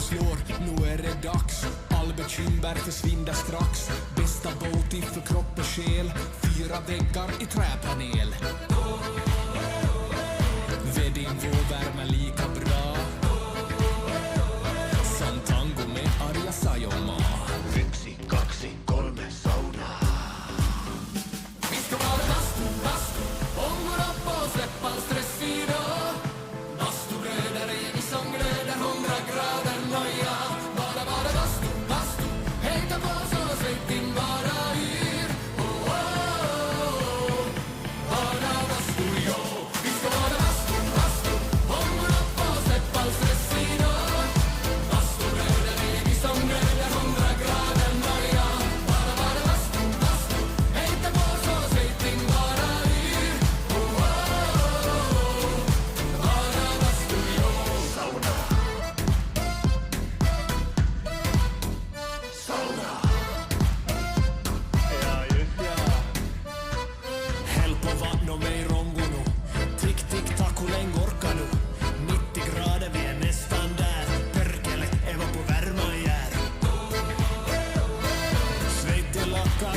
slår, nu är det dags. All bekymmer försvinner strax. Bästa båt för kropp och själ. 4 väggar i träpanel. Vedin vår värme lika bra som tango med Arja Saijonmaa. 1, 2, 3 sauna. Vi ska vara bastu, ångår upp och släpp all stress idag. Bastuglödare i som glöder 100 grader noja. Bara bastu, hejta på så svetting bara yr. Oh, oh, oh. Bara bastu, jo. Vi ska vara bastu, ångår upp och släpp all stress idag. Bastuglödare i som glöder 100 grader noja. Bara bastu, hejta på så svetting bara yr. Oh, oh, oh. Bara bastu, jo. Sauna. Sauna. Ja, just ja. Helppo vattno mig rongono. Tick, tick, tack, hur länge orkar du? 90 grader, vi är nästan där. Perkele, Eva på värma jär. Svettig lackar,